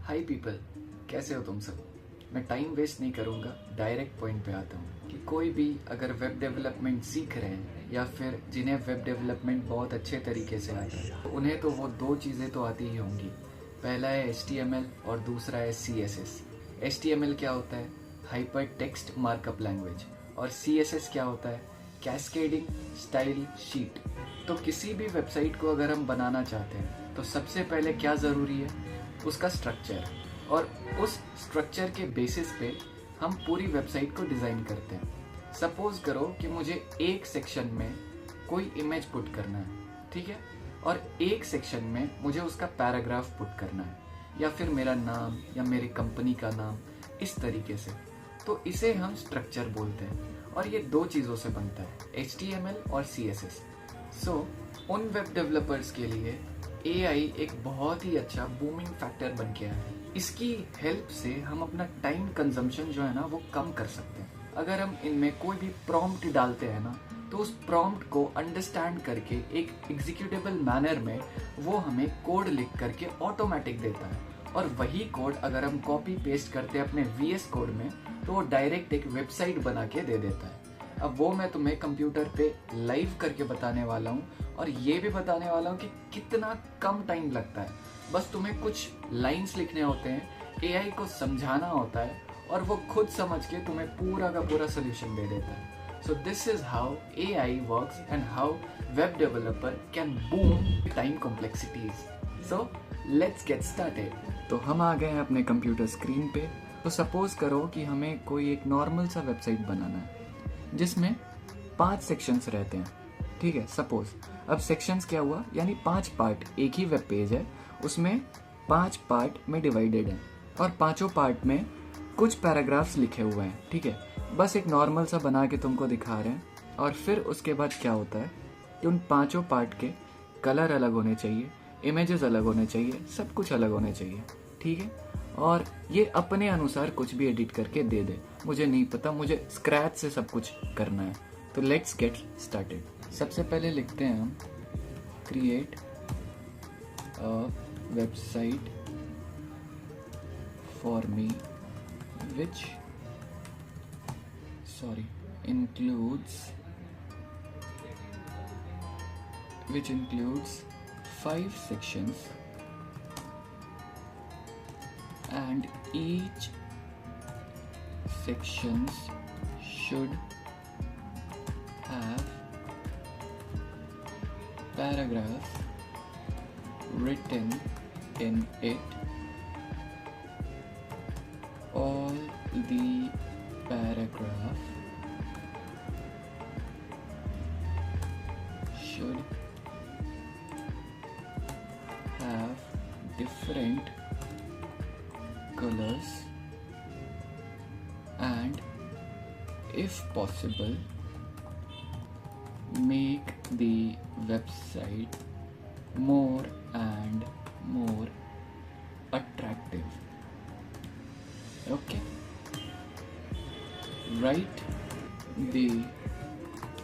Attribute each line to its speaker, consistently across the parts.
Speaker 1: हाय people, कैसे हो तुम सब। मैं टाइम वेस्ट नहीं करूँगा, डायरेक्ट पॉइंट पे आता हूँ कि कोई भी अगर वेब डेवलपमेंट सीख रहे हैं या फिर जिन्हें वेब डेवलपमेंट बहुत अच्छे तरीके से आता है, तो उन्हें तो वो दो चीज़ें तो आती ही होंगी। पहला है HTML और दूसरा है CSS। HTML क्या होता है? Hyper text markup language. और CSS क्या होता है? Cascading style sheet. तो किसी भी वेबसाइट को अगर हम बनाना चाहते हैं तो सबसे पहले क्या ज़रूरी है? उसका स्ट्रक्चर। और उस स्ट्रक्चर के बेसिस पे हम पूरी वेबसाइट को डिज़ाइन करते हैं। सपोज करो कि मुझे एक सेक्शन में कोई इमेज पुट करना है, ठीक है, और एक सेक्शन में मुझे उसका पैराग्राफ पुट करना है, या फिर मेरा नाम या मेरी कंपनी का नाम, इस तरीके से। तो इसे हम स्ट्रक्चर बोलते हैं और ये दो चीज़ों से बनता है, HTML और CSS। सो उन वेब डेवलपर्स के लिए AI एक बहुत ही अच्छा बूमिंग फैक्टर बन गया है। इसकी हेल्प से हम अपना टाइम कंजम्पशन जो है ना वो कम कर सकते हैं। अगर हम इनमें कोई भी प्रॉम्प्ट डालते हैं ना, तो उस प्रॉम्प्ट को अंडरस्टैंड करके एक एग्जीक्यूटेबल मैनर में वो हमें कोड लिख करके ऑटोमेटिक देता है। और वही कोड अगर हम कॉपी पेस्ट करते हैं अपने VS कोड में, तो वो डायरेक्ट एक वेबसाइट बना के दे देता है। अब वो मैं तुम्हें कंप्यूटर पे लाइव करके बताने वाला हूँ, और ये भी बताने वाला हूँ कि कितना कम टाइम लगता है। बस तुम्हें कुछ लाइंस लिखने होते हैं, AI को समझाना होता है, और वो खुद समझ के तुम्हें पूरा का पूरा सोल्यूशन दे देता है। So this is how AI works and how web developer can boom time complexities. So let's get started. तो हम आ गए हैं अपने कंप्यूटर स्क्रीन पे। तो सपोज करो कि हमें कोई एक नॉर्मल सा वेबसाइट बनाना है जिसमें 5 सेक्शंस रहते हैं, ठीक है, सपोज। अब सेक्शंस क्या हुआ, यानी 5 पार्ट, एक ही वेब पेज है, उसमें 5 पार्ट में डिवाइडेड है, और पांचों पार्ट में कुछ पैराग्राफ्स लिखे हुए हैं, ठीक है। बस एक नॉर्मल सा बना के तुमको दिखा रहे हैं। और फिर उसके बाद क्या होता है कि उन पांचों पार्ट के कलर अलग होने चाहिए, इमेजेस अलग होने चाहिए, सब कुछ अलग होने चाहिए, ठीक है। और ये अपने अनुसार कुछ भी एडिट करके दे दे, मुझे नहीं पता, मुझे स्क्रैच से सब कुछ करना है। तो लेट्स गेट स्टार्टेड। सबसे पहले लिखते हैं हम create a website for me which includes 5 sections and each sections should have paragraph written in it. All the paragraph should have different colors and if possible make the website more and more attractive. Okay, write the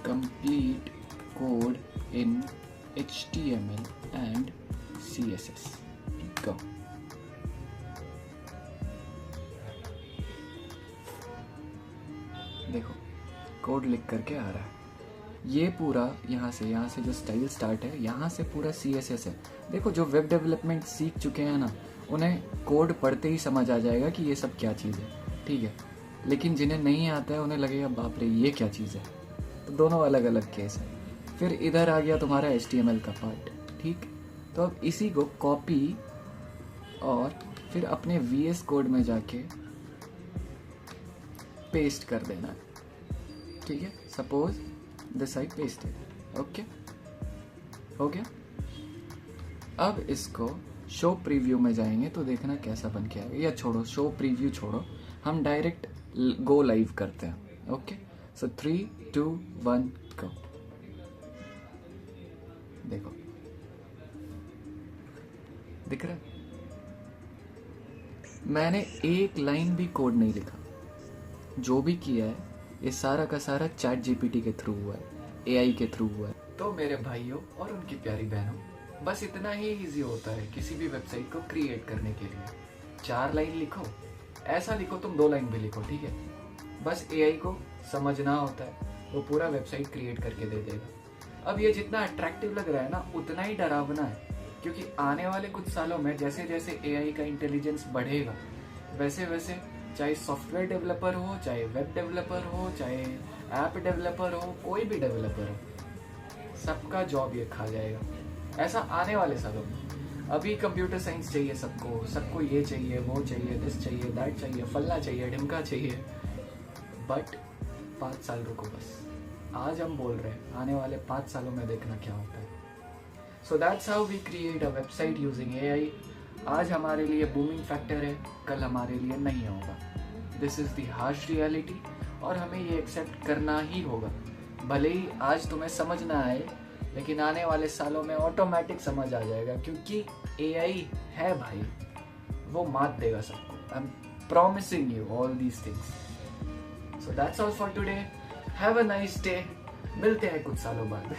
Speaker 1: complete code in HTML and CSS. Go. देखो code लिख करके आ रहा है। ये पूरा यहाँ से जो स्टाइल स्टार्ट है, यहाँ से पूरा CSS है। देखो जो वेब डेवलपमेंट सीख चुके हैं ना, उन्हें कोड पढ़ते ही समझ आ जाएगा कि ये सब क्या चीज़ है, ठीक है। लेकिन जिन्हें नहीं आता है उन्हें लगेगा बाप रे ये क्या चीज़ है। तो दोनों अलग अलग केस है। फिर इधर आ गया तुम्हारा HTML का पार्ट, ठीक। तो अब इसी को कॉपी और फिर अपने VS कोड में जाके पेस्ट कर देना है, ठीक है। Suppose this I pasted. Okay, हो गया। अब इसको शो प्रीव्यू में जाएंगे तो देखना कैसा बन के आएगा। या छोड़ो, शो प्रीव्यू छोड़ो, हम डायरेक्ट गो लाइव करते हैं। ओके, सो 3 2 1 गो। देखो दिख रहा है, मैंने एक लाइन भी कोड नहीं लिखा। जो भी किया है ये सारा का सारा चैट GPT के थ्रू हुआ है, AI के थ्रू हुआ है। तो मेरे भाइयों और उनकी प्यारी बहनों, बस इतना ही इजी होता है किसी भी वेबसाइट को क्रिएट करने के लिए। 4 लाइन लिखो, ऐसा लिखो तुम 2 लाइन भी लिखो, ठीक है। बस एआई को समझना होता है, वो पूरा वेबसाइट क्रिएट करके दे देगा। अब ये जितना अट्रैक्टिव लग रहा है ना, उतना ही डरावना है, क्योंकि आने वाले कुछ सालों में जैसे जैसे एआई का इंटेलिजेंस बढ़ेगा, वैसे वैसे चाहे सॉफ्टवेयर डेवलपर हो, चाहे वेब डेवलपर हो, चाहे ऐप डेवलपर हो, कोई भी डेवलपर हो, सबका जॉब ये खा जाएगा। ऐसा आने वाले सालों में। अभी कंप्यूटर साइंस चाहिए सबको, सबको ये चाहिए, वो चाहिए, दिस चाहिए, दैट चाहिए, फलना चाहिए, ढिमका चाहिए। बट 5 साल रुको बस। आज हम बोल रहे हैं, आने वाले 5 सालों में देखना क्या होता है। So that's how we create a website using AI. आज हमारे लिए बूमिंग फैक्टर है, कल हमारे लिए नहीं होगा। This is the harsh reality, और हमें ये एक्सेप्ट करना ही होगा। भले ही आज तुम्हें समझ ना आए, लेकिन आने वाले सालों में ऑटोमेटिक समझ आ जाएगा, क्योंकि एआई है भाई, वो मात देगा सबको। I am promising you all these things. So that's all for today. Have a nice day. मिलते हैं कुछ सालों बाद।